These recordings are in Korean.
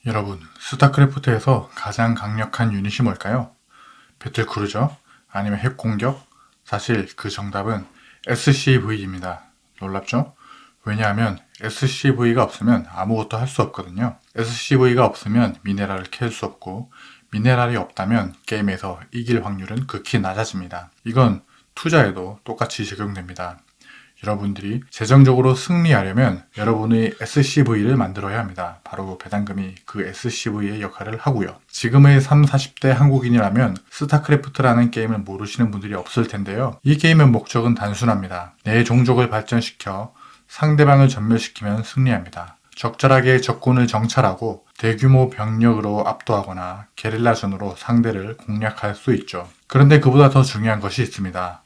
여러분, 스타크래프트에서 가장 강력한 유닛이 뭘까요? 배틀크루저? 아니면 핵공격? 사실 그 정답은 SCV입니다. 놀랍죠? 왜냐하면 SCV가 없으면 아무것도 할 수 없거든요. SCV가 없으면 미네랄을 캘 수 없고, 미네랄이 없다면 게임에서 이길 확률은 극히 낮아집니다. 이건 투자에도 똑같이 적용됩니다. 여러분들이 재정적으로 승리하려면 여러분의 SCV를 만들어야 합니다. 바로 배당금이 그 SCV의 역할을 하고요. 지금의 30, 40대 한국인이라면 스타크래프트라는 게임을 모르시는 분들이 없을 텐데요. 이 게임의 목적은 단순합니다. 내 종족을 발전시켜 상대방을 전멸시키면 승리합니다. 적절하게 적군을 정찰하고 대규모 병력으로 압도하거나 게릴라전으로 상대를 공략할 수 있죠. 그런데 그보다 더 중요한 것이 있습니다.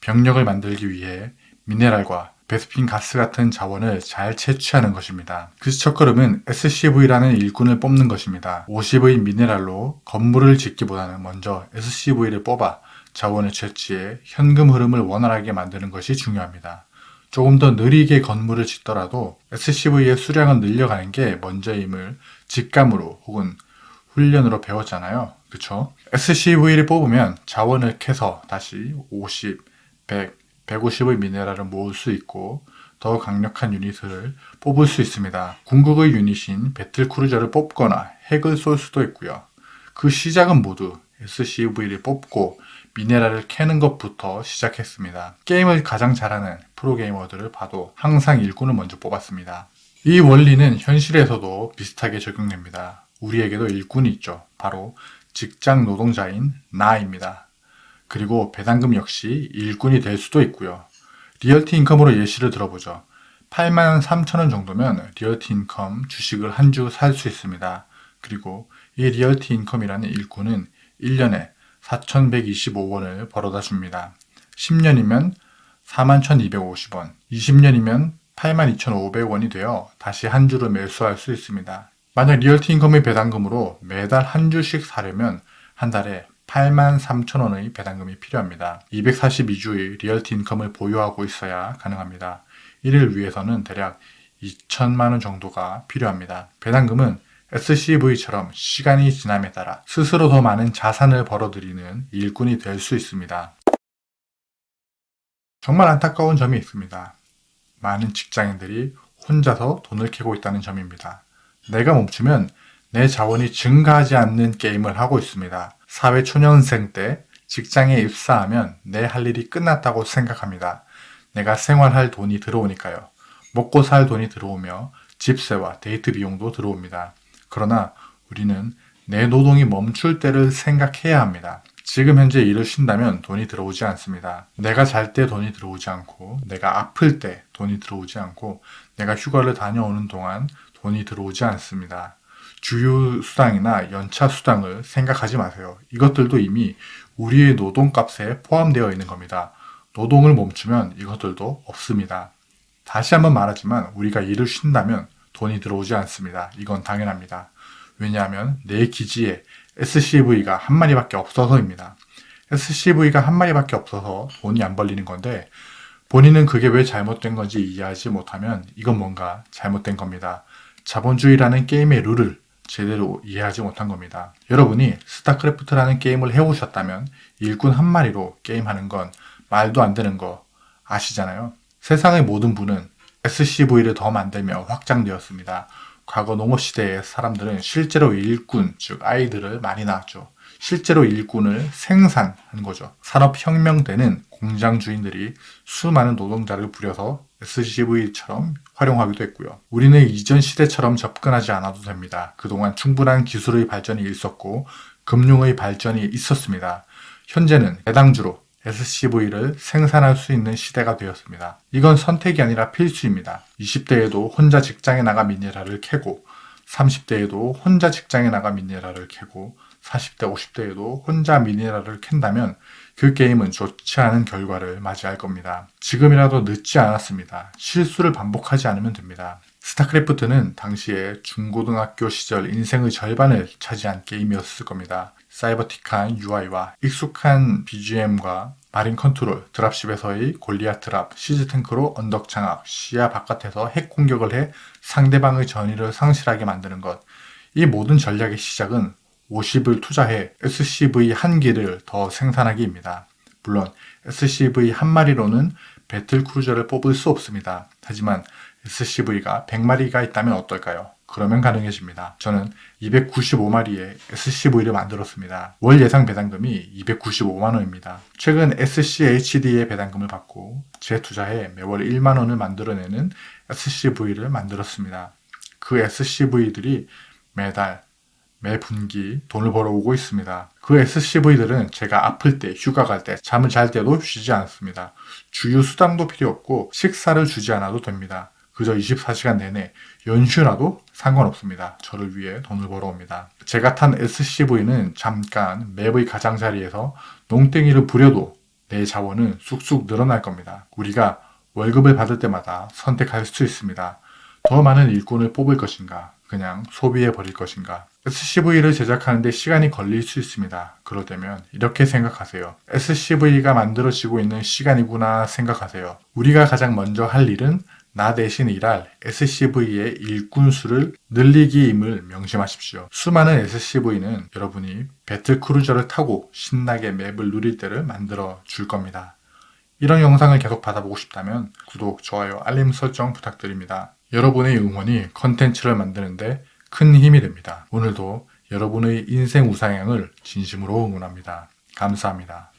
병력을 만들기 위해 미네랄과 베스핀 가스 같은 자원을 잘 채취하는 것입니다. 그 첫걸음은 SCV라는 일꾼을 뽑는 것입니다. 50의 미네랄로 건물을 짓기보다는 먼저 SCV를 뽑아 자원을 채취해 현금 흐름을 원활하게 만드는 것이 중요합니다. 조금 더 느리게 건물을 짓더라도 SCV의 수량을 늘려가는 게 먼저임을 직감으로 혹은 훈련으로 배웠잖아요. 그쵸? SCV를 뽑으면 자원을 캐서 다시 50, 100, 150의 미네랄을 모을 수 있고 더 강력한 유닛을 뽑을 수 있습니다. 궁극의 유닛인 배틀크루저를 뽑거나 핵을 쏠 수도 있고요. 그 시작은 모두 SCV를 뽑고 미네랄을 캐는 것부터 시작했습니다. 게임을 가장 잘하는 프로게이머들을 봐도 항상 일꾼을 먼저 뽑았습니다. 이 원리는 현실에서도 비슷하게 적용됩니다. 우리에게도 일꾼이 있죠. 바로 직장 노동자인 나입니다. 그리고 배당금 역시 일꾼이 될 수도 있고요. 리얼티 인컴으로 예시를 들어보죠. 83,000원 정도면 리얼티 인컴 주식을 한 주 살 수 있습니다. 그리고 이 리얼티 인컴이라는 일꾼은 1년에 4,125원을 벌어다 줍니다. 10년이면 41,250원, 20년이면 82,500원이 되어 다시 한 주를 매수할 수 있습니다. 만약 리얼티 인컴의 배당금으로 매달 한 주씩 사려면 한 달에 83,000원의 배당금이 필요합니다. 242주의 리얼티 인컴을 보유하고 있어야 가능합니다. 이를 위해서는 대략 2천만원 정도가 필요합니다. 배당금은 SCV처럼 시간이 지남에 따라 스스로 더 많은 자산을 벌어들이는 일꾼이 될 수 있습니다. 정말 안타까운 점이 있습니다. 많은 직장인들이 혼자서 돈을 캐고 있다는 점입니다. 내가 멈추면 내 자원이 증가하지 않는 게임을 하고 있습니다. 사회초년생 때 직장에 입사하면 내 할 일이 끝났다고 생각합니다. 내가 생활할 돈이 들어오니까요. 먹고 살 돈이 들어오며 집세와 데이트 비용도 들어옵니다. 그러나 우리는 내 노동이 멈출 때를 생각해야 합니다. 지금 현재 일을 쉰다면 돈이 들어오지 않습니다. 내가 잘 때 돈이 들어오지 않고, 내가 아플 때 돈이 들어오지 않고, 내가 휴가를 다녀오는 동안 돈이 들어오지 않습니다. 주유 수당이나 연차 수당을 생각하지 마세요. 이것들도 이미 우리의 노동값에 포함되어 있는 겁니다. 노동을 멈추면 이것들도 없습니다. 다시 한번 말하지만 우리가 일을 쉰다면 돈이 들어오지 않습니다. 이건 당연합니다. 왜냐하면 내 기지에 SCV가 한 마리밖에 없어서입니다. SCV가 한 마리밖에 없어서 돈이 안 벌리는 건데 본인은 그게 왜 잘못된 건지 이해하지 못하면 이건 뭔가 잘못된 겁니다. 자본주의라는 게임의 룰을 제대로 이해하지 못한 겁니다. 여러분이 스타크래프트라는 게임을 해오셨다면 일꾼 한 마리로 게임하는 건 말도 안 되는 거 아시잖아요. 세상의 모든 부는 SCV를 더 만들며 확장되었습니다. 과거 농업시대의 사람들은 실제로 일꾼, 즉 아이들을 많이 낳았죠. 실제로 일꾼을 생산한 거죠. 산업혁명 때는 공장 주인들이 수많은 노동자를 부려서 SCV처럼 활용하기도 했고요. 우리는 이전 시대처럼 접근하지 않아도 됩니다. 그동안 충분한 기술의 발전이 있었고 금융의 발전이 있었습니다. 현재는 배당주로 SCV를 생산할 수 있는 시대가 되었습니다. 이건 선택이 아니라 필수입니다. 20대에도 혼자 직장에 나가 미네랄을 캐고 30대에도 혼자 직장에 나가 미네랄을 캐고 40대, 50대에도 혼자 미네랄을 캔다면 그 게임은 좋지 않은 결과를 맞이할 겁니다. 지금이라도 늦지 않았습니다. 실수를 반복하지 않으면 됩니다. 스타크래프트는 당시에 중고등학교 시절 인생의 절반을 차지한 게임이었을 겁니다. 사이버틱한 UI와 익숙한 BGM과 마린 컨트롤, 드랍십에서의 골리앗 드랍, 시즈 탱크로 언덕 장악, 시야 바깥에서 핵 공격을 해 상대방의 전의를 상실하게 만드는 것. 이 모든 전략의 시작은 50을 투자해 SCV 한 기를 더 생산하기입니다. 물론 SCV 한 마리로는 배틀크루저를 뽑을 수 없습니다. 하지만 SCV가 100마리가 있다면 어떨까요? 그러면 가능해집니다. 저는 295마리의 SCV를 만들었습니다. 월 예상 배당금이 295만원입니다. 최근 SCHD의 배당금을 받고 재투자해 매월 1만원을 만들어내는 SCV를 만들었습니다. 그 SCV들이 매달, 매 분기 돈을 벌어오고 있습니다. 그 SCV들은 제가 아플 때, 휴가 갈 때, 잠을 잘 때도 쉬지 않습니다. 주유 수당도 필요 없고 식사를 주지 않아도 됩니다. 그저 24시간 내내 연휴라도 상관없습니다. 저를 위해 돈을 벌어옵니다. 제가 탄 SCV는 잠깐 맵의 가장자리에서 농땡이를 부려도 내 자원은 쑥쑥 늘어날 겁니다. 우리가 월급을 받을 때마다 선택할 수 있습니다. 더 많은 일꾼을 뽑을 것인가, 그냥 소비해 버릴 것인가. SCV를 제작하는데 시간이 걸릴 수 있습니다. 그럴 때면 이렇게 생각하세요. SCV가 만들어지고 있는 시간이구나 생각하세요. 우리가 가장 먼저 할 일은 나 대신 일할 SCV의 일꾼 수를 늘리기임을 명심하십시오. 수많은 SCV는 여러분이 배틀크루저를 타고 신나게 맵을 누릴 때를 만들어 줄 겁니다. 이런 영상을 계속 받아보고 싶다면 구독, 좋아요, 알림 설정 부탁드립니다. 여러분의 응원이 컨텐츠를 만드는데 큰 힘이 됩니다. 오늘도 여러분의 인생 우상향을 진심으로 응원합니다. 감사합니다.